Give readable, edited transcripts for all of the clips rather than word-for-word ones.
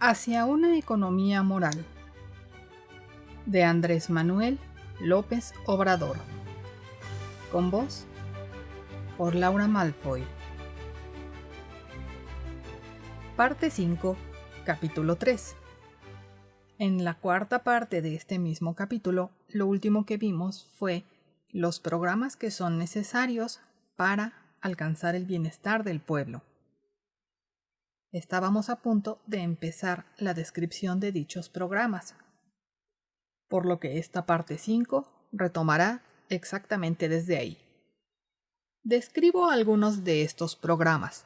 Hacia una economía moral, de Andrés Manuel López Obrador, con voz por Laura Malfoy. Parte 5, capítulo 3. En la cuarta parte de este mismo capítulo, lo último que vimos fue los programas que son necesarios para alcanzar el bienestar del pueblo. Estábamos a punto de empezar la descripción de dichos programas, por lo que esta parte 5 retomará exactamente desde ahí. Describo algunos de estos programas.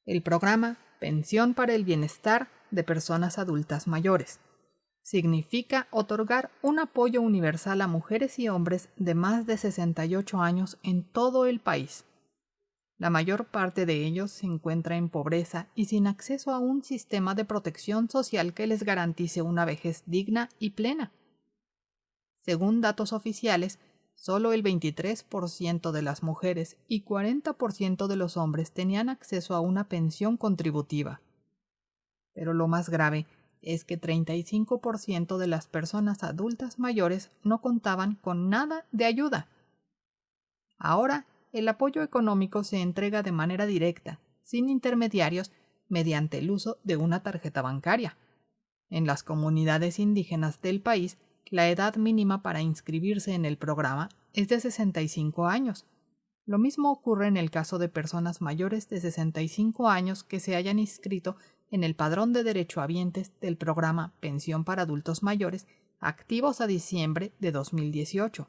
El programa Pensión para el Bienestar de Personas Adultas Mayores significa otorgar un apoyo universal a mujeres y hombres de más de 68 años en todo el país. La mayor parte de ellos se encuentra en pobreza y sin acceso a un sistema de protección social que les garantice una vejez digna y plena. Según datos oficiales, solo el 23% de las mujeres y 40% de los hombres tenían acceso a una pensión contributiva. Pero lo más grave es que 35% de las personas adultas mayores no contaban con nada de ayuda. Ahora, el apoyo económico se entrega de manera directa, sin intermediarios, mediante el uso de una tarjeta bancaria. En las comunidades indígenas del país, la edad mínima para inscribirse en el programa es de 65 años. Lo mismo ocurre en el caso de personas mayores de 65 años que se hayan inscrito en el padrón de derechohabientes del programa Pensión para Adultos Mayores, activos a diciembre de 2018.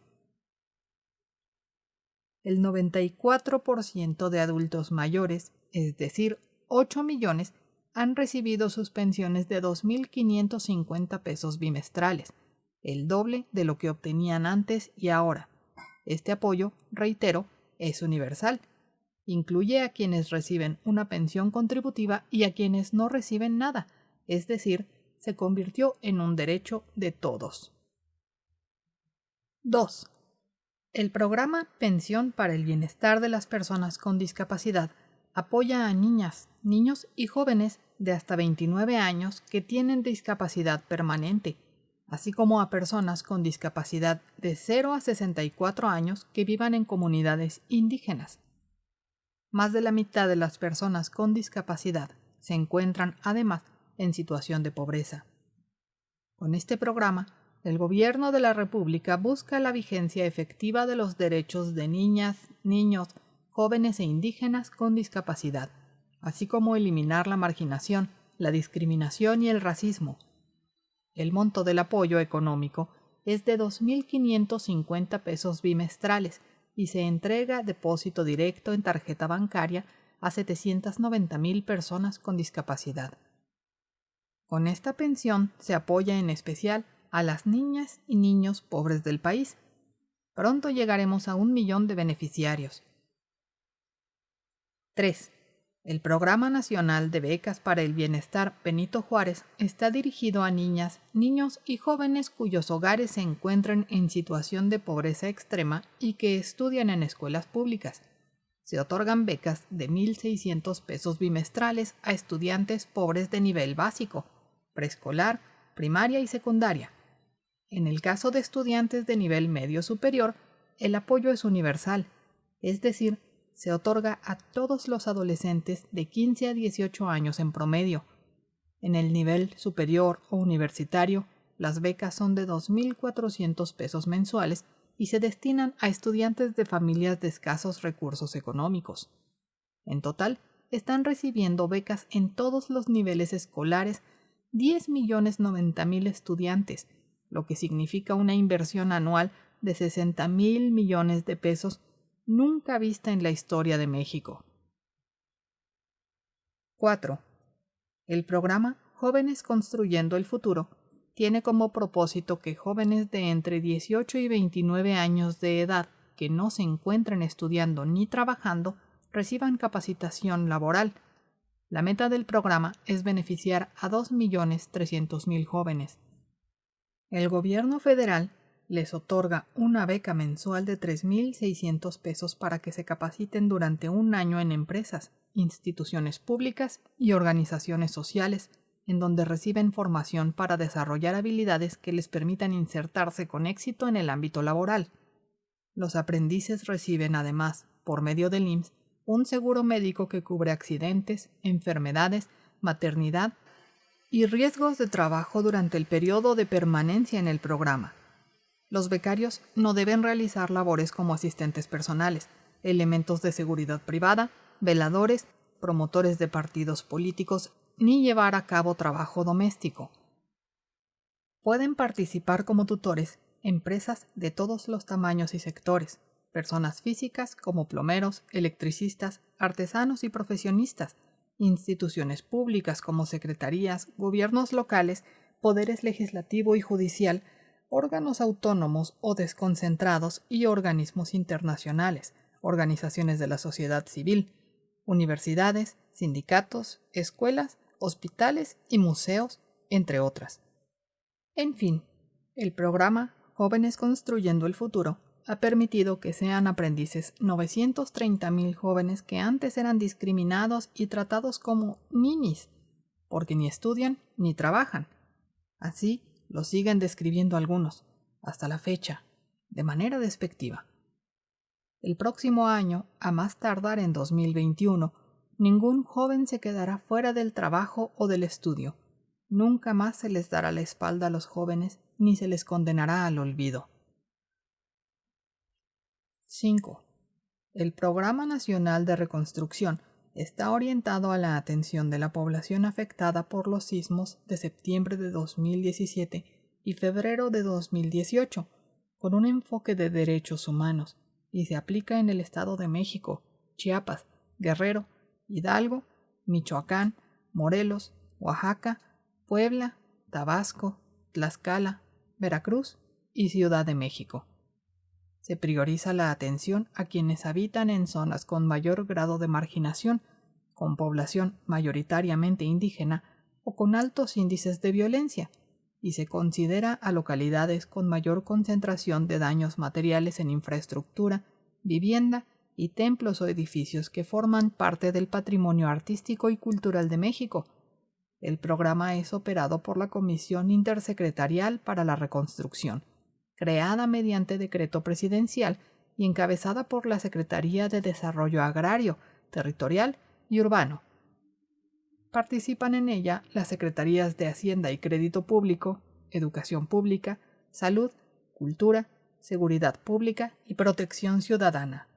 El 94% de adultos mayores, es decir, 8 millones, han recibido sus pensiones de 2.550 pesos bimestrales, el doble de lo que obtenían antes y ahora. Este apoyo, reitero, es universal. Incluye a quienes reciben una pensión contributiva y a quienes no reciben nada, es decir, se convirtió en un derecho de todos. 2. El programa Pensión para el Bienestar de las Personas con Discapacidad apoya a niñas, niños y jóvenes de hasta 29 años que tienen discapacidad permanente, así como a personas con discapacidad de 0 a 64 años que vivan en comunidades indígenas. Más de la mitad de las personas con discapacidad se encuentran, además, en situación de pobreza. Con este programa, el Gobierno de la República busca la vigencia efectiva de los derechos de niñas, niños, jóvenes e indígenas con discapacidad, así como eliminar la marginación, la discriminación y el racismo. El monto del apoyo económico es de 2.550 pesos bimestrales y se entrega depósito directo en tarjeta bancaria a 790,000 personas con discapacidad. Con esta pensión se apoya en especial a las niñas y niños pobres del país. Pronto llegaremos a 1 millón de beneficiarios. 3. El Programa Nacional de Becas para el Bienestar Benito Juárez está dirigido a niñas, niños y jóvenes cuyos hogares se encuentran en situación de pobreza extrema y que estudian en escuelas públicas. Se otorgan becas de 1.600 pesos bimestrales a estudiantes pobres de nivel básico, preescolar, primaria y secundaria. En el caso de estudiantes de nivel medio superior, el apoyo es universal, es decir, se otorga a todos los adolescentes de 15 a 18 años en promedio. En el nivel superior o universitario, las becas son de 2.400 pesos mensuales y se destinan a estudiantes de familias de escasos recursos económicos. En total, están recibiendo becas en todos los niveles escolares 10.090.000 estudiantes, lo que significa una inversión anual de 60,000 millones de pesos nunca vista en la historia de México. 4. El programa Jóvenes Construyendo el Futuro tiene como propósito que jóvenes de entre 18 y 29 años de edad que no se encuentren estudiando ni trabajando reciban capacitación laboral. La meta del programa es beneficiar a 2.300.000 jóvenes. El gobierno federal les otorga una beca mensual de 3.600 pesos para que se capaciten durante un año en empresas, instituciones públicas y organizaciones sociales en donde reciben formación para desarrollar habilidades que les permitan insertarse con éxito en el ámbito laboral. Los aprendices reciben además, por medio del IMSS, un seguro médico que cubre accidentes, enfermedades, maternidad y riesgos de trabajo durante el periodo de permanencia en el programa. Los becarios no deben realizar labores como asistentes personales, elementos de seguridad privada, veladores, promotores de partidos políticos, ni llevar a cabo trabajo doméstico. Pueden participar como tutores empresas de todos los tamaños y sectores, personas físicas como plomeros, electricistas, artesanos y profesionistas, instituciones públicas como secretarías, gobiernos locales, poderes legislativo y judicial, órganos autónomos o desconcentrados y organismos internacionales, organizaciones de la sociedad civil, universidades, sindicatos, escuelas, hospitales y museos, entre otras. En fin, el programa Jóvenes Construyendo el Futuro ha permitido que sean aprendices 930,000 jóvenes que antes eran discriminados y tratados como ninis, porque ni estudian ni trabajan. Así lo siguen describiendo algunos, hasta la fecha, de manera despectiva. El próximo año, a más tardar en 2021, ningún joven se quedará fuera del trabajo o del estudio. Nunca más se les dará la espalda a los jóvenes ni se les condenará al olvido. 5. El Programa Nacional de Reconstrucción está orientado a la atención de la población afectada por los sismos de septiembre de 2017 y febrero de 2018, con un enfoque de derechos humanos, y se aplica en el Estado de México, Chiapas, Guerrero, Hidalgo, Michoacán, Morelos, Oaxaca, Puebla, Tabasco, Tlaxcala, Veracruz y Ciudad de México. Se prioriza la atención a quienes habitan en zonas con mayor grado de marginación, con población mayoritariamente indígena o con altos índices de violencia, y se considera a localidades con mayor concentración de daños materiales en infraestructura, vivienda y templos o edificios que forman parte del patrimonio artístico y cultural de México. El programa es operado por la Comisión Intersecretarial para la Reconstrucción, creada mediante decreto presidencial y encabezada por la Secretaría de Desarrollo Agrario, Territorial y Urbano. Participan en ella las Secretarías de Hacienda y Crédito Público, Educación Pública, Salud, Cultura, Seguridad Pública y Protección Ciudadana.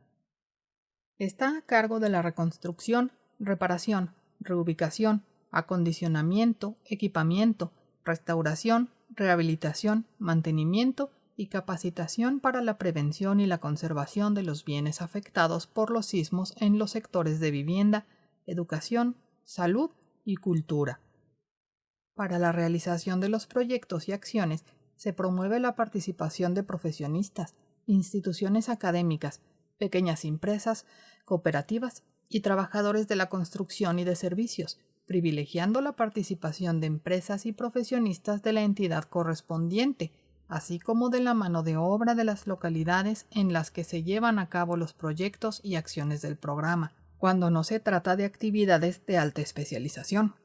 Está a cargo de la reconstrucción, reparación, reubicación, acondicionamiento, equipamiento, restauración, rehabilitación, mantenimiento y capacitación para la prevención y la conservación de los bienes afectados por los sismos en los sectores de vivienda, educación, salud y cultura. Para la realización de los proyectos y acciones se promueve la participación de profesionistas, instituciones académicas, pequeñas empresas, cooperativas y trabajadores de la construcción y de servicios, privilegiando la participación de empresas y profesionistas de la entidad correspondiente, así como de la mano de obra de las localidades en las que se llevan a cabo los proyectos y acciones del programa, cuando no se trata de actividades de alta especialización.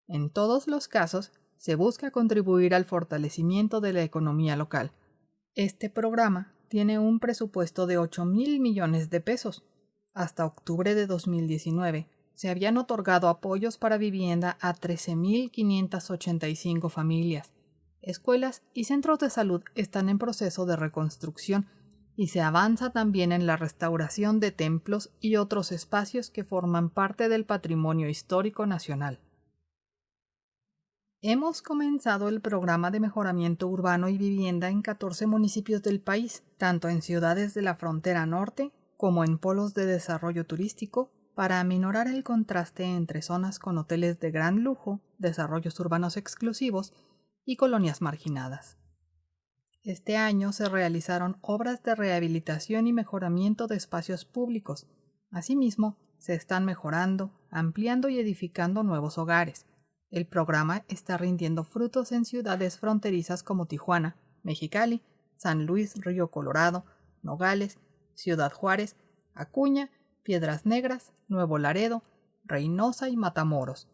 En todos los casos, se busca contribuir al fortalecimiento de la economía local. Este programa tiene un presupuesto de 8,000 millones de pesos. Hasta octubre de 2019, se habían otorgado apoyos para vivienda a 13,585 familias. Escuelas y centros de salud están en proceso de reconstrucción y se avanza también en la restauración de templos y otros espacios que forman parte del patrimonio histórico nacional. Hemos comenzado el programa de mejoramiento urbano y vivienda en 14 municipios del país, tanto en ciudades de la frontera norte como en polos de desarrollo turístico, para aminorar el contraste entre zonas con hoteles de gran lujo, desarrollos urbanos exclusivos y colonias marginadas. Este año se realizaron obras de rehabilitación y mejoramiento de espacios públicos. Asimismo, se están mejorando, ampliando y edificando nuevos hogares. El programa está rindiendo frutos en ciudades fronterizas como Tijuana, Mexicali, San Luis Río Colorado, Nogales, Ciudad Juárez, Acuña, Piedras Negras, Nuevo Laredo, Reynosa y Matamoros.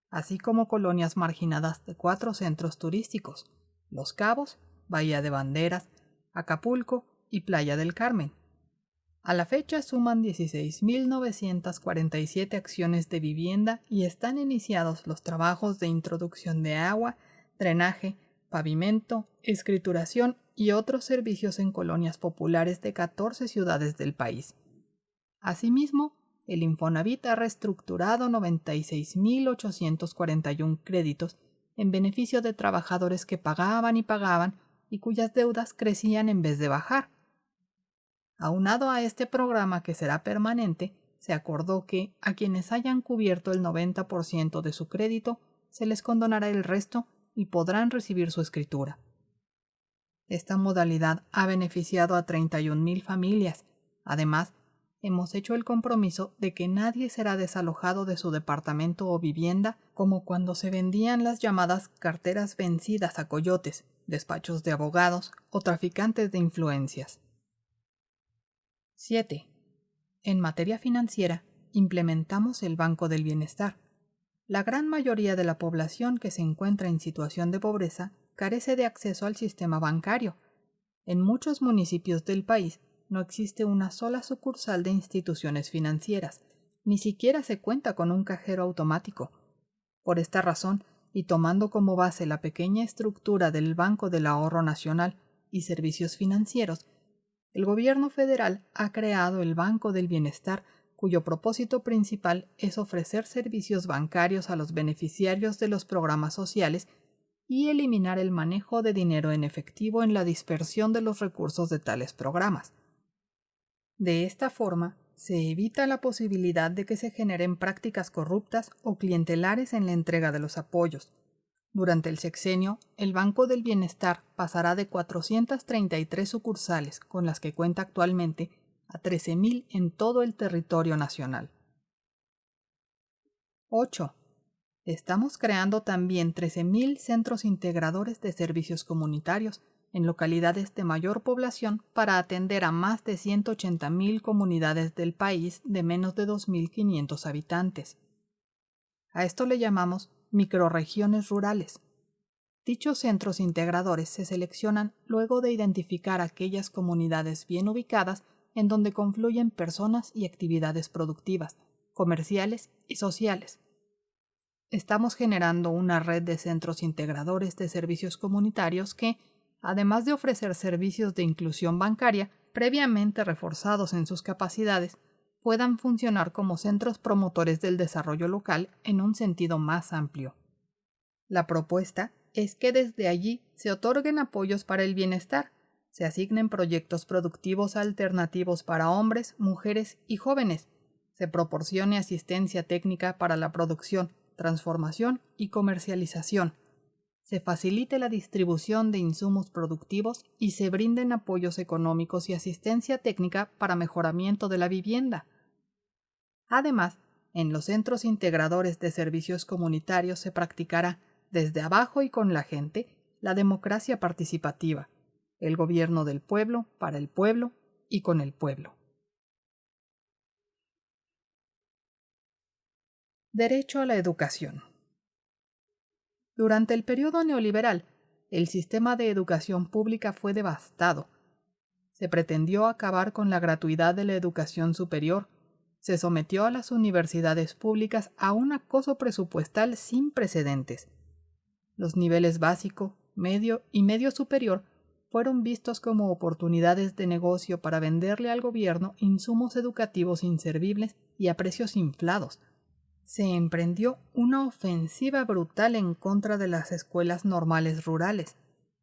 así como colonias marginadas de 4 centros turísticos: Los Cabos, Bahía de Banderas, Acapulco y Playa del Carmen. A la fecha suman 16.947 acciones de vivienda y están iniciados los trabajos de introducción de agua, drenaje, pavimento, escrituración y otros servicios en colonias populares de 14 ciudades del país. Asimismo, el Infonavit ha reestructurado 96.841 créditos en beneficio de trabajadores que pagaban y cuyas deudas crecían en vez de bajar. Aunado a este programa, que será permanente, se acordó que a quienes hayan cubierto el 90% de su crédito se les condonará el resto y podrán recibir su escritura. Esta modalidad ha beneficiado a 31.000 familias. Además, hemos hecho el compromiso de que nadie será desalojado de su departamento o vivienda, como cuando se vendían las llamadas carteras vencidas a coyotes, despachos de abogados o traficantes de influencias. 7. En materia financiera, implementamos el Banco del Bienestar. La gran mayoría de la población que se encuentra en situación de pobreza carece de acceso al sistema bancario. En muchos municipios del país no existe una sola sucursal de instituciones financieras, ni siquiera se cuenta con un cajero automático. Por esta razón, y tomando como base la pequeña estructura del Banco del Ahorro Nacional y servicios financieros, el gobierno federal ha creado el Banco del Bienestar, cuyo propósito principal es ofrecer servicios bancarios a los beneficiarios de los programas sociales y eliminar el manejo de dinero en efectivo en la dispersión de los recursos de tales programas. De esta forma, se evita la posibilidad de que se generen prácticas corruptas o clientelares en la entrega de los apoyos. Durante el sexenio, el Banco del Bienestar pasará de 433 sucursales, con las que cuenta actualmente, a 13.000 en todo el territorio nacional. 8. Estamos creando también 13.000 centros integradores de servicios comunitarios en localidades de mayor población para atender a más de 180.000 comunidades del país de menos de 2.500 habitantes. A esto le llamamos microrregiones rurales. Dichos centros integradores se seleccionan luego de identificar aquellas comunidades bien ubicadas en donde confluyen personas y actividades productivas, comerciales y sociales. Estamos generando una red de centros integradores de servicios comunitarios que, además de ofrecer servicios de inclusión bancaria, previamente reforzados en sus capacidades, puedan funcionar como centros promotores del desarrollo local en un sentido más amplio. La propuesta es que desde allí se otorguen apoyos para el bienestar, se asignen proyectos productivos alternativos para hombres, mujeres y jóvenes, se proporcione asistencia técnica para la producción, transformación y comercialización, se facilite la distribución de insumos productivos y se brinden apoyos económicos y asistencia técnica para mejoramiento de la vivienda. Además, en los centros integradores de servicios comunitarios se practicará, desde abajo y con la gente, la democracia participativa, el gobierno del pueblo, para el pueblo y con el pueblo. Derecho a la educación. Durante el periodo neoliberal, el sistema de educación pública fue devastado. Se pretendió acabar con la gratuidad de la educación superior. Se sometió a las universidades públicas a un acoso presupuestal sin precedentes. Los niveles básico, medio y medio superior fueron vistos como oportunidades de negocio para venderle al gobierno insumos educativos inservibles y a precios inflados. Se emprendió una ofensiva brutal en contra de las escuelas normales rurales,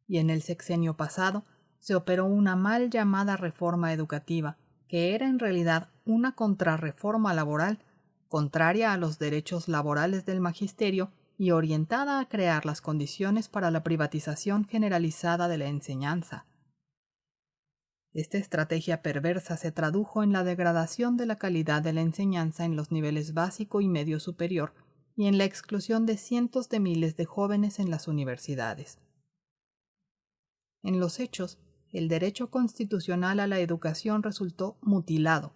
y en el sexenio pasado se operó una mal llamada reforma educativa, que era en realidad una contrarreforma laboral, contraria a los derechos laborales del magisterio y orientada a crear las condiciones para la privatización generalizada de la enseñanza. Esta estrategia perversa se tradujo en la degradación de la calidad de la enseñanza en los niveles básico y medio superior y en la exclusión de cientos de miles de jóvenes en las universidades. En los hechos, el derecho constitucional a la educación resultó mutilado,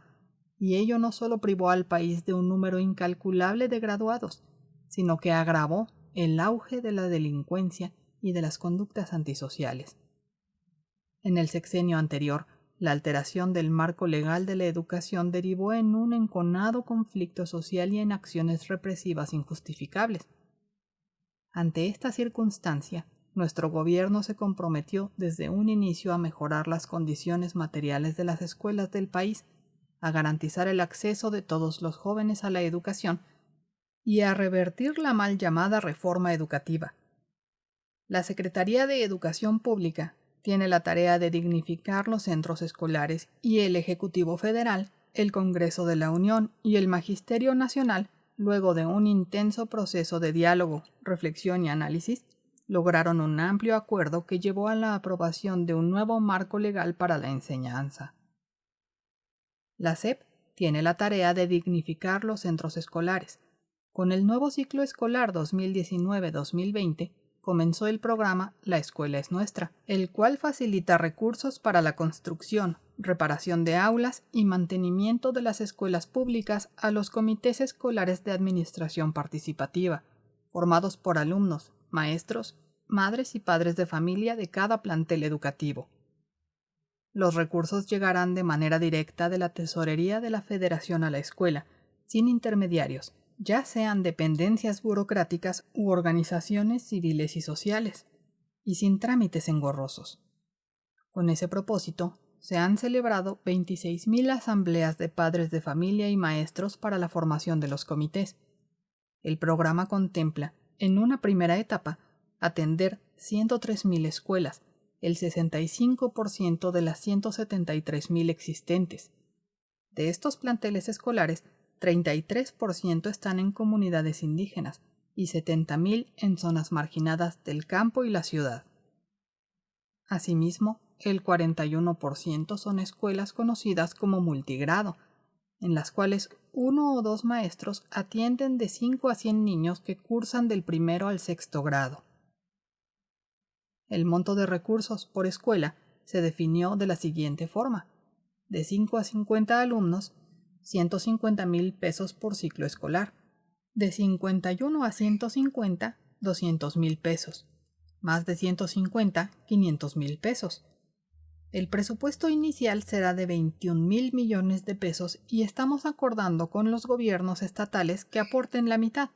y ello no solo privó al país de un número incalculable de graduados, sino que agravó el auge de la delincuencia y de las conductas antisociales. En el sexenio anterior, la alteración del marco legal de la educación derivó en un enconado conflicto social y en acciones represivas injustificables. Ante esta circunstancia, nuestro gobierno se comprometió desde un inicio a mejorar las condiciones materiales de las escuelas del país, a garantizar el acceso de todos los jóvenes a la educación y a revertir la mal llamada reforma educativa. La Secretaría de Educación Pública tiene la tarea de dignificar los centros escolares y el Ejecutivo Federal, el Congreso de la Unión y el Magisterio Nacional, luego de un intenso proceso de diálogo, reflexión y análisis, lograron un amplio acuerdo que llevó a la aprobación de un nuevo marco legal para la enseñanza. La SEP tiene la tarea de dignificar los centros escolares. Con el nuevo ciclo escolar 2019-2020, comenzó el programa La Escuela es Nuestra, el cual facilita recursos para la construcción, reparación de aulas y mantenimiento de las escuelas públicas a los comités escolares de administración participativa, formados por alumnos, maestros, madres y padres de familia de cada plantel educativo. Los recursos llegarán de manera directa de la tesorería de la Federación a la escuela, sin intermediarios, ya sean dependencias burocráticas u organizaciones civiles y sociales, y sin trámites engorrosos. Con ese propósito, se han celebrado 26.000 asambleas de padres de familia y maestros para la formación de los comités. El programa contempla, en una primera etapa, atender 103.000 escuelas, el 65% de las 173.000 existentes. De estos planteles escolares, 33% están en comunidades indígenas y 70.000 en zonas marginadas del campo y la ciudad. Asimismo, el 41% son escuelas conocidas como multigrado, en las cuales 1 o 2 maestros atienden de 5 a 100 niños que cursan del primero al sexto grado. El monto de recursos por escuela se definió de la siguiente forma: de 5 a 50 alumnos, 150,000 pesos por ciclo escolar; de 51 a 150, 200,000 pesos; más de 150, 500,000 pesos. El presupuesto inicial será de 21,000 millones de pesos y estamos acordando con los gobiernos estatales que aporten la mitad.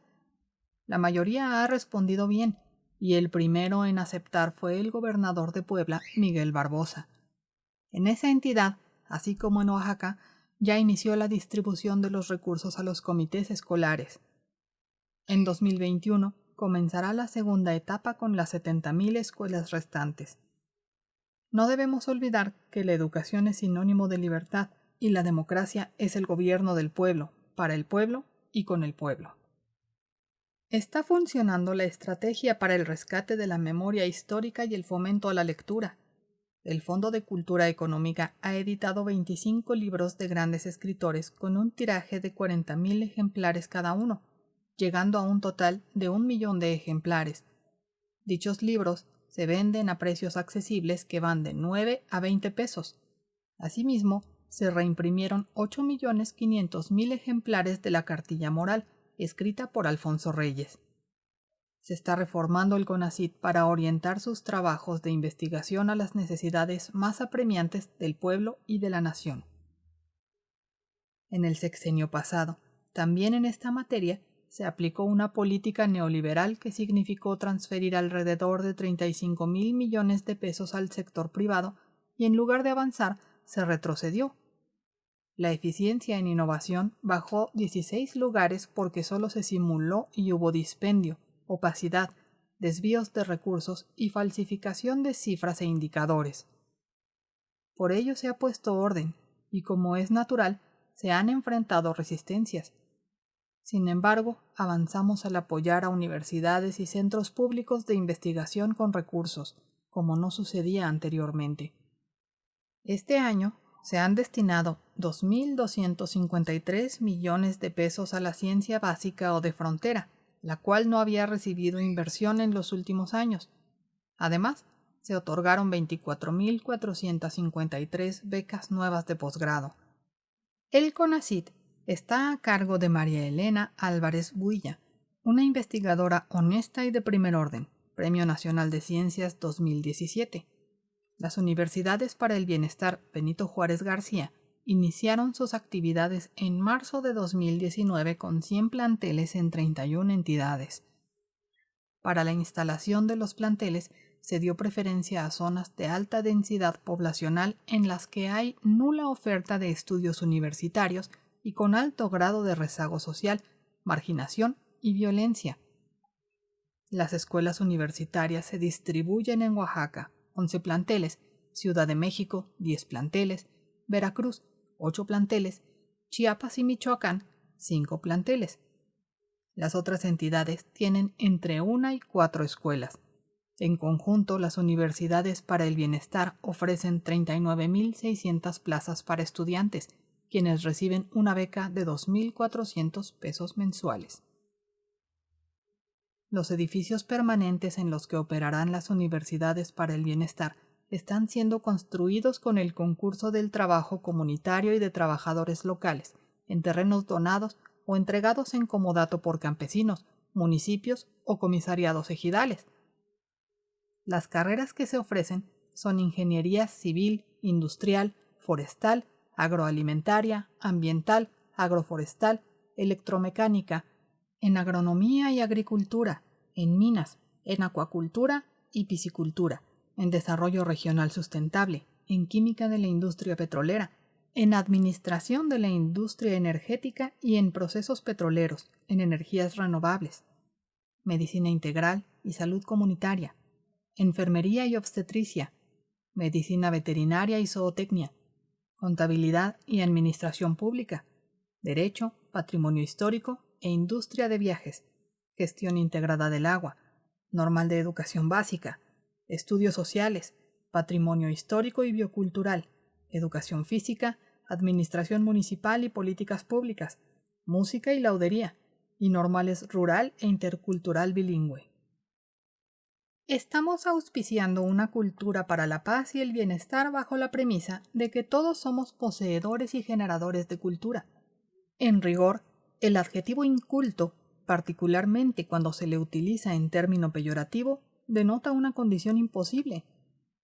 La mayoría ha respondido bien, y el primero en aceptar fue el gobernador de Puebla, Miguel Barbosa. En esa entidad, así como en Oaxaca, ya inició la distribución de los recursos a los comités escolares. En 2021 comenzará la segunda etapa con las 70,000 escuelas restantes. No debemos olvidar que la educación es sinónimo de libertad y la democracia es el gobierno del pueblo, para el pueblo y con el pueblo. Está funcionando la estrategia para el rescate de la memoria histórica y el fomento a la lectura. El Fondo de Cultura Económica ha editado 25 libros de grandes escritores con un tiraje de 40,000 ejemplares cada uno, llegando a un total de 1 millón de ejemplares. Dichos libros se venden a precios accesibles que van de 9 a 20 pesos. Asimismo, se reimprimieron 8,500,000 ejemplares de la Cartilla Moral, escrita por Alfonso Reyes. Se está reformando el CONACYT para orientar sus trabajos de investigación a las necesidades más apremiantes del pueblo y de la nación. En el sexenio pasado, también en esta materia, se aplicó una política neoliberal que significó transferir alrededor de 35,000 millones de pesos al sector privado y en lugar de avanzar, se retrocedió. La eficiencia en innovación bajó 16 lugares porque solo se simuló y hubo dispendio, opacidad, desvíos de recursos y falsificación de cifras e indicadores. Por ello se ha puesto orden y, como es natural, se han enfrentado resistencias. Sin embargo, avanzamos al apoyar a universidades y centros públicos de investigación con recursos, como no sucedía anteriormente. Este año se han destinado 2,253 millones de pesos a la ciencia básica o de frontera, la cual no había recibido inversión en los últimos años. Además, se otorgaron 24,453 becas nuevas de posgrado. El CONACYT está a cargo de María Elena Álvarez Builla, una investigadora honesta y de primer orden, Premio Nacional de Ciencias 2017. Las Universidades para el Bienestar Benito Juárez García iniciaron sus actividades en marzo de 2019 con 100 planteles en 31 entidades. Para la instalación de los planteles se dio preferencia a zonas de alta densidad poblacional en las que hay nula oferta de estudios universitarios y con alto grado de rezago social, marginación y violencia. Las escuelas universitarias se distribuyen en Oaxaca, 11 planteles, Ciudad de México, 10 planteles, Veracruz, 8 planteles, Chiapas y Michoacán, 5 planteles. Las otras entidades tienen entre 1 y 4 escuelas. En conjunto, las Universidades para el Bienestar ofrecen 39.600 plazas para estudiantes, quienes reciben una beca de 2.400 pesos mensuales. Los edificios permanentes en los que operarán las Universidades para el Bienestar están siendo construidos con el concurso del trabajo comunitario y de trabajadores locales, en terrenos donados o entregados en comodato por campesinos, municipios o comisariados ejidales. Las carreras que se ofrecen son ingeniería civil, industrial, forestal, agroalimentaria, ambiental, agroforestal, electromecánica, en agronomía y agricultura, en minas, en acuacultura y piscicultura, en desarrollo regional sustentable, en química de la industria petrolera, en administración de la industria energética y en procesos petroleros, en energías renovables, medicina integral y salud comunitaria, enfermería y obstetricia, medicina veterinaria y zootecnia, contabilidad y administración pública, derecho, patrimonio histórico e industria de viajes, gestión integrada del agua, normal de educación básica, estudios sociales, patrimonio histórico y biocultural, educación física, administración municipal y políticas públicas, música y laudería, y normales rural e intercultural bilingüe. Estamos auspiciando una cultura para la paz y el bienestar bajo la premisa de que todos somos poseedores y generadores de cultura. En rigor, el adjetivo inculto, particularmente cuando se le utiliza en término peyorativo, denota una condición imposible.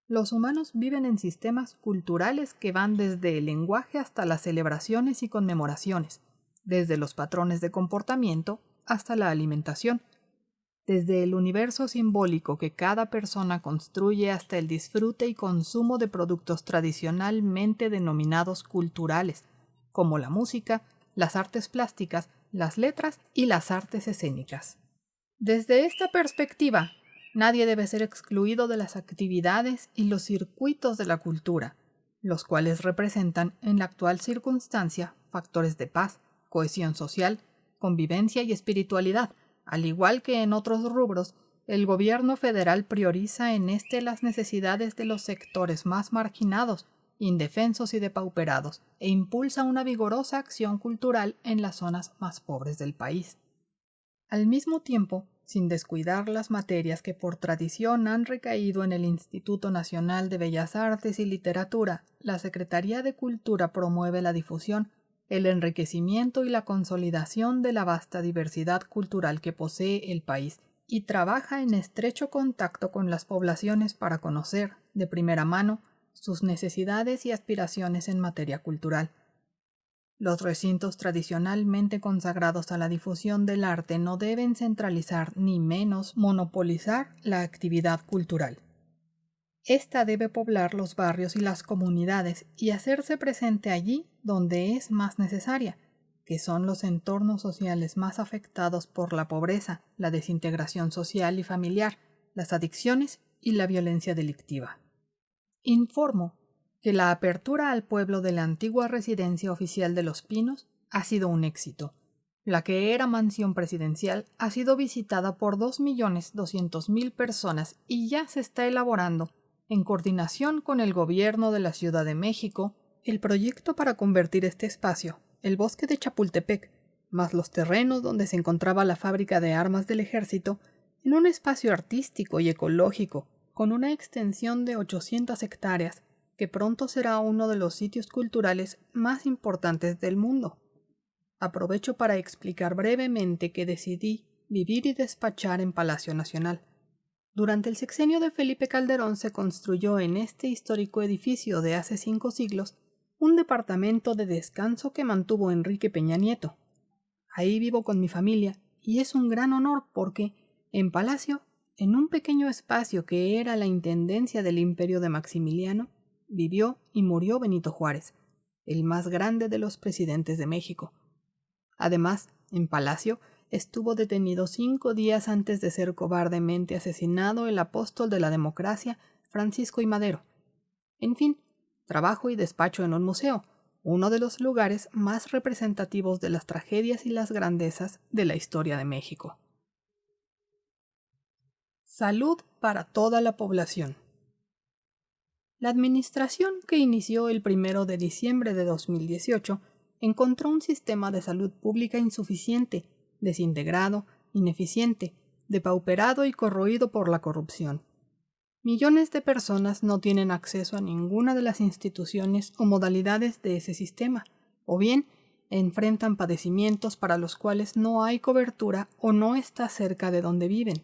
Los humanos viven en sistemas culturales que van desde el lenguaje hasta las celebraciones y conmemoraciones, desde los patrones de comportamiento hasta la alimentación, desde el universo simbólico que cada persona construye hasta el disfrute y consumo de productos tradicionalmente denominados culturales, como la música, las artes plásticas, las letras y las artes escénicas. Desde esta perspectiva, nadie debe ser excluido de las actividades y los circuitos de la cultura, los cuales representan en la actual circunstancia factores de paz, cohesión social, convivencia y espiritualidad. Al igual que en otros rubros, el gobierno federal prioriza en las necesidades de los sectores más marginados, indefensos y depauperados, e impulsa una vigorosa acción cultural en las zonas más pobres del país. Al mismo tiempo, sin descuidar las materias que por tradición han recaído en el Instituto Nacional de Bellas Artes y Literatura, la Secretaría de Cultura promueve la difusión, el enriquecimiento y la consolidación de la vasta diversidad cultural que posee el país y trabaja en estrecho contacto con las poblaciones para conocer, de primera mano, sus necesidades y aspiraciones en materia cultural. Los recintos tradicionalmente consagrados a la difusión del arte no deben centralizar ni menos monopolizar la actividad cultural. Esta debe poblar los barrios y las comunidades y hacerse presente allí donde es más necesaria, que son los entornos sociales más afectados por la pobreza, la desintegración social y familiar, las adicciones y la violencia delictiva. Informo que la apertura al pueblo de la antigua residencia oficial de Los Pinos ha sido un éxito. La que era mansión presidencial ha sido visitada por 2.200.000 personas y ya se está elaborando, en coordinación con el gobierno de la Ciudad de México, el proyecto para convertir este espacio, el bosque de Chapultepec, más los terrenos donde se encontraba la fábrica de armas del ejército, en un espacio artístico y ecológico, con una extensión de 800 hectáreas, que pronto será uno de los sitios culturales más importantes del mundo. Aprovecho para explicar brevemente que decidí, vivir y despachar en Palacio Nacional. Durante el sexenio de Felipe Calderón se construyó en este histórico edificio de hace 5 siglos un departamento de descanso que mantuvo Enrique Peña Nieto. Ahí vivo con mi familia y es un gran honor porque, en Palacio, en un pequeño espacio que era la intendencia del imperio de Maximiliano, vivió y murió Benito Juárez, el más grande de los presidentes de México. Además, en Palacio estuvo detenido 5 días antes de ser cobardemente asesinado el apóstol de la democracia, Francisco I. Madero. En fin, trabajo y despacho en un museo, uno de los lugares más representativos de las tragedias y las grandezas de la historia de México. Salud para toda la población. La administración que inició el 1 de diciembre de 2018 encontró un sistema de salud pública insuficiente, desintegrado, ineficiente, depauperado y corroído por la corrupción. Millones de personas no tienen acceso a ninguna de las instituciones o modalidades de ese sistema, o bien enfrentan padecimientos para los cuales no hay cobertura o no está cerca de donde viven.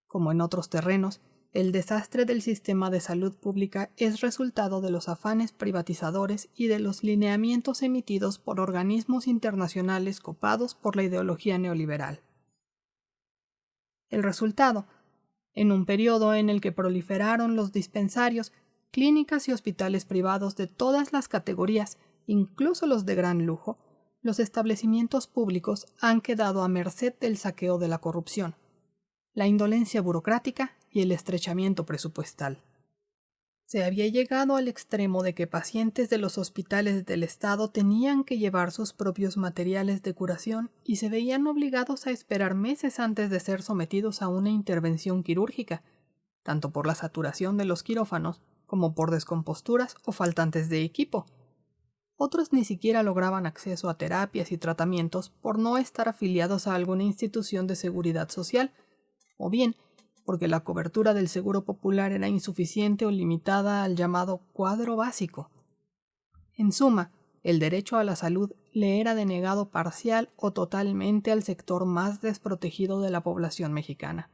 Como en otros terrenos, el desastre del sistema de salud pública es resultado de los afanes privatizadores y de los lineamientos emitidos por organismos internacionales copados por la ideología neoliberal. El resultado, en un periodo en el que proliferaron los dispensarios, clínicas y hospitales privados de todas las categorías, incluso los de gran lujo, los establecimientos públicos han quedado a merced del saqueo de la corrupción, la indolencia burocrática y el estrechamiento presupuestal. Se había llegado al extremo de que pacientes de los hospitales del Estado tenían que llevar sus propios materiales de curación y se veían obligados a esperar meses antes de ser sometidos a una intervención quirúrgica, tanto por la saturación de los quirófanos como por descomposturas o faltantes de equipo. Otros ni siquiera lograban acceso a terapias y tratamientos por no estar afiliados a alguna institución de seguridad social, o bien porque la cobertura del seguro popular era insuficiente o limitada al llamado cuadro básico. En suma, el derecho a la salud le era denegado parcial o totalmente al sector más desprotegido de la población mexicana.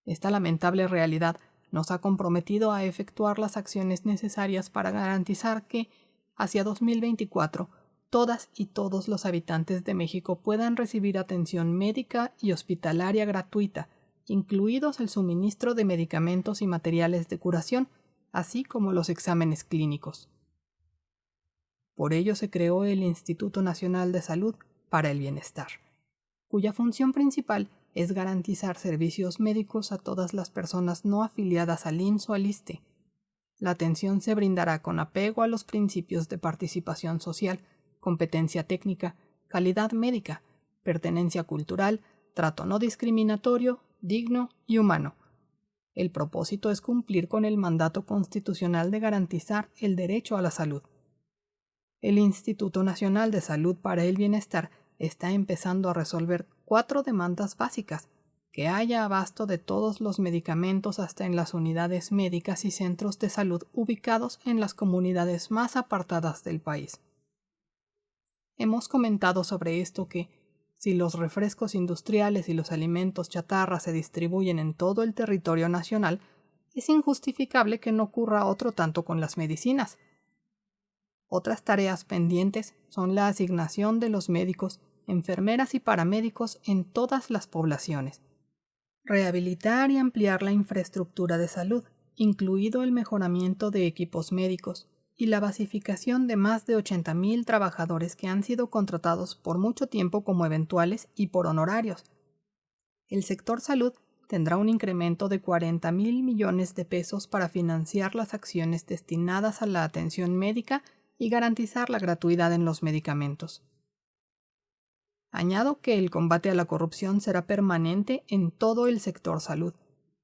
Esta lamentable realidad nos ha comprometido a efectuar las acciones necesarias para garantizar que, hacia 2024, todas y todos los habitantes de México puedan recibir atención médica y hospitalaria gratuita, incluidos el suministro de medicamentos y materiales de curación, así como los exámenes clínicos. Por ello se creó el Instituto Nacional de Salud para el Bienestar, cuya función principal es garantizar servicios médicos a todas las personas no afiliadas al IMSS o al ISSSTE. La atención se brindará con apego a los principios de participación social, competencia técnica, calidad médica, pertenencia cultural, trato no discriminatorio, digno y humano. El propósito es cumplir con el mandato constitucional de garantizar el derecho a la salud. El Instituto Nacional de Salud para el Bienestar está empezando a resolver 4 demandas básicas: que haya abasto de todos los medicamentos hasta en las unidades médicas y centros de salud ubicados en las comunidades más apartadas del país. Hemos comentado sobre esto que, si los refrescos industriales y los alimentos chatarra se distribuyen en todo el territorio nacional, es injustificable que no ocurra otro tanto con las medicinas. Otras tareas pendientes son la asignación de los médicos, enfermeras y paramédicos en todas las poblaciones. Rehabilitar y ampliar la infraestructura de salud, incluido el mejoramiento de equipos médicos, y la basificación de más de 80,000 trabajadores que han sido contratados por mucho tiempo como eventuales y por honorarios. El sector salud tendrá un incremento de 40,000 millones de pesos para financiar las acciones destinadas a la atención médica y garantizar la gratuidad en los medicamentos. Añado que el combate a la corrupción será permanente en todo el sector salud.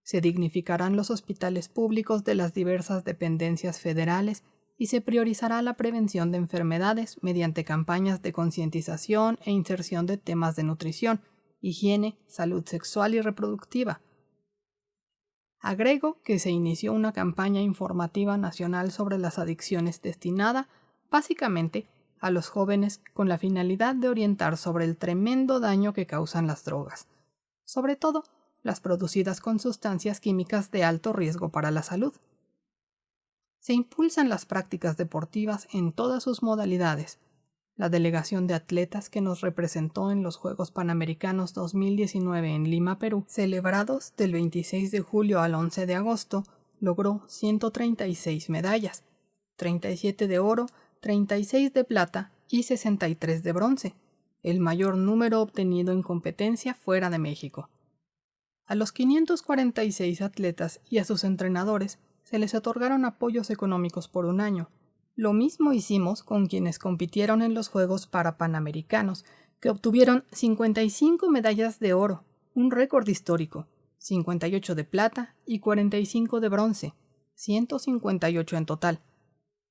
Se dignificarán los hospitales públicos de las diversas dependencias federales y se priorizará la prevención de enfermedades mediante campañas de concientización e inserción de temas de nutrición, higiene, salud sexual y reproductiva. Agrego que se inició una campaña informativa nacional sobre las adicciones destinada, básicamente, a los jóvenes con la finalidad de orientar sobre el tremendo daño que causan las drogas, sobre todo las producidas con sustancias químicas de alto riesgo para la salud. Se impulsan las prácticas deportivas en todas sus modalidades. La delegación de atletas que nos representó en los Juegos Panamericanos 2019 en Lima, Perú, celebrados del 26 de julio al 11 de agosto, logró 136 medallas, 37 de oro, 36 de plata y 63 de bronce, el mayor número obtenido en competencia fuera de México. A los 546 atletas y a sus entrenadores se les otorgaron apoyos económicos por un año. Lo mismo hicimos con quienes compitieron en los Juegos Panamericanos, que obtuvieron 55 medallas de oro, un récord histórico, 58 de plata y 45 de bronce, 158 en total.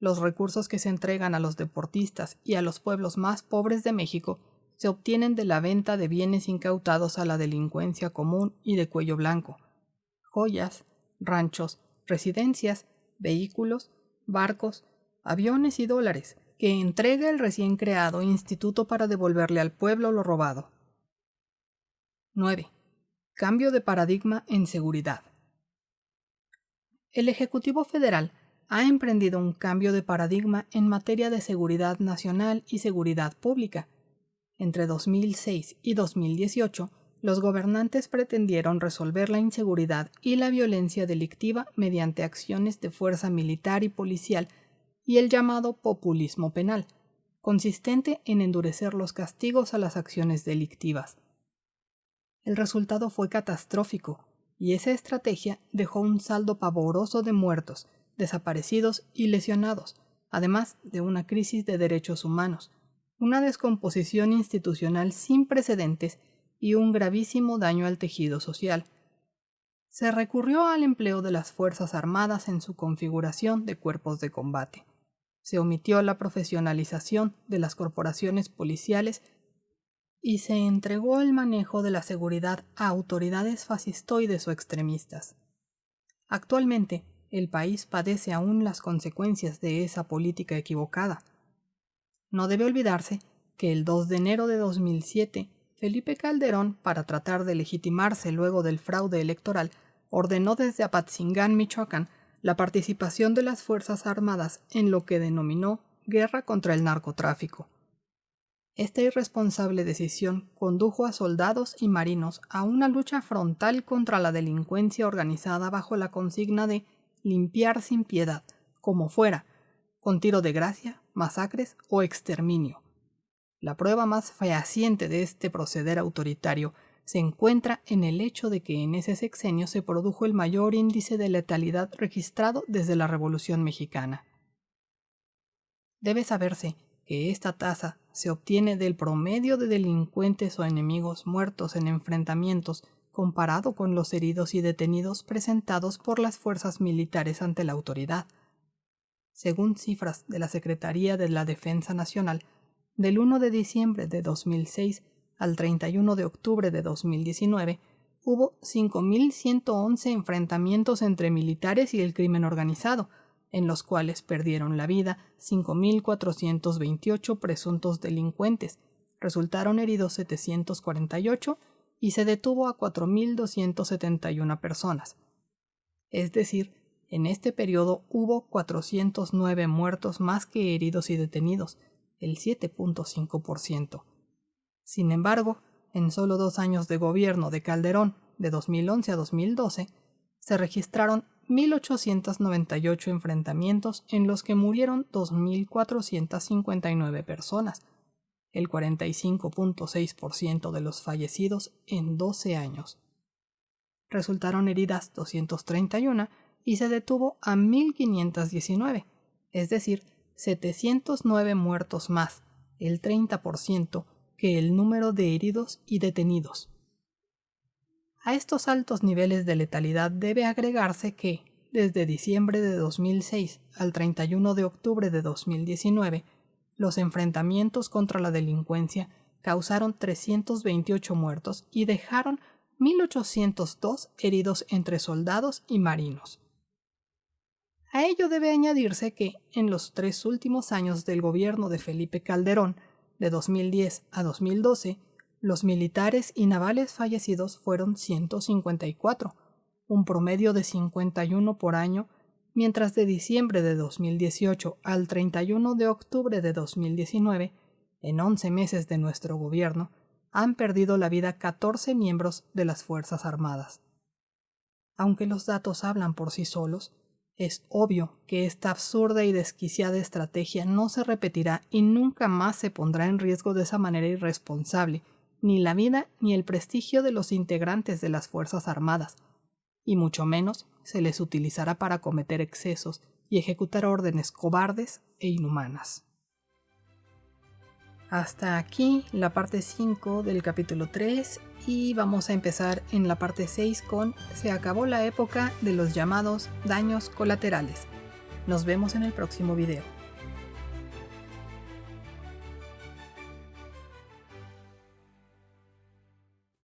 Los recursos que se entregan a los deportistas y a los pueblos más pobres de México se obtienen de la venta de bienes incautados a la delincuencia común y de cuello blanco: joyas, ranchos, residencias, vehículos, barcos, aviones y dólares, que entrega el recién creado instituto para devolverle al pueblo lo robado. 9. Cambio de paradigma en seguridad. El Ejecutivo Federal ha emprendido un cambio de paradigma en materia de seguridad nacional y seguridad pública. Entre 2006 y 2018, los gobernantes pretendieron resolver la inseguridad y la violencia delictiva mediante acciones de fuerza militar y policial y el llamado populismo penal, consistente en endurecer los castigos a las acciones delictivas. El resultado fue catastrófico, y esa estrategia dejó un saldo pavoroso de muertos, desaparecidos y lesionados, además de una crisis de derechos humanos, una descomposición institucional sin precedentes y un gravísimo daño al tejido social. Se recurrió al empleo de las Fuerzas Armadas en su configuración de cuerpos de combate. Se omitió la profesionalización de las corporaciones policiales y se entregó el manejo de la seguridad a autoridades fascistoides o extremistas. Actualmente, el país padece aún las consecuencias de esa política equivocada. No debe olvidarse que el 2 de enero de 2007, Felipe Calderón, para tratar de legitimarse luego del fraude electoral, ordenó desde Apatzingán, Michoacán, la participación de las Fuerzas Armadas en lo que denominó guerra contra el narcotráfico. Esta irresponsable decisión condujo a soldados y marinos a una lucha frontal contra la delincuencia organizada bajo la consigna de limpiar sin piedad, como fuera, con tiro de gracia, masacres o exterminio. La prueba más fehaciente de este proceder autoritario se encuentra en el hecho de que en ese sexenio se produjo el mayor índice de letalidad registrado desde la Revolución Mexicana. Debe saberse que esta tasa se obtiene del promedio de delincuentes o enemigos muertos en enfrentamientos comparado con los heridos y detenidos presentados por las fuerzas militares ante la autoridad. Según cifras de la Secretaría de la Defensa Nacional, del 1 de diciembre de 2006 al 31 de octubre de 2019, hubo 5.111 enfrentamientos entre militares y el crimen organizado, en los cuales perdieron la vida 5.428 presuntos delincuentes, resultaron heridos 748 y se detuvo a 4.271 personas. Es decir, en este periodo hubo 409 muertos más que heridos y detenidos, el 7.5%. Sin embargo, en solo 2 años de gobierno de Calderón, de 2011 a 2012, se registraron 1.898 enfrentamientos en los que murieron 2.459 personas, el 45.6% de los fallecidos en 12 años. Resultaron heridas 231 y se detuvo a 1.519, es decir, 709 muertos más, el 30%, que el número de heridos y detenidos. A estos altos niveles de letalidad debe agregarse que, desde diciembre de 2006 al 31 de octubre de 2019, los enfrentamientos contra la delincuencia causaron 328 muertos y dejaron 1.802 heridos entre soldados y marinos. A ello debe añadirse que, en los 3 últimos años del gobierno de Felipe Calderón, de 2010 a 2012, los militares y navales fallecidos fueron 154, un promedio de 51 por año, mientras de diciembre de 2018 al 31 de octubre de 2019, en 11 meses de nuestro gobierno, han perdido la vida 14 miembros de las Fuerzas Armadas. Aunque los datos hablan por sí solos, es obvio que esta absurda y desquiciada estrategia no se repetirá y nunca más se pondrá en riesgo de esa manera irresponsable ni la vida ni el prestigio de los integrantes de las Fuerzas Armadas, y mucho menos se les utilizará para cometer excesos y ejecutar órdenes cobardes e inhumanas. Hasta aquí la parte 5 del capítulo 3 y vamos a empezar en la parte 6 con Se acabó la época de los llamados daños colaterales. Nos vemos en el próximo video.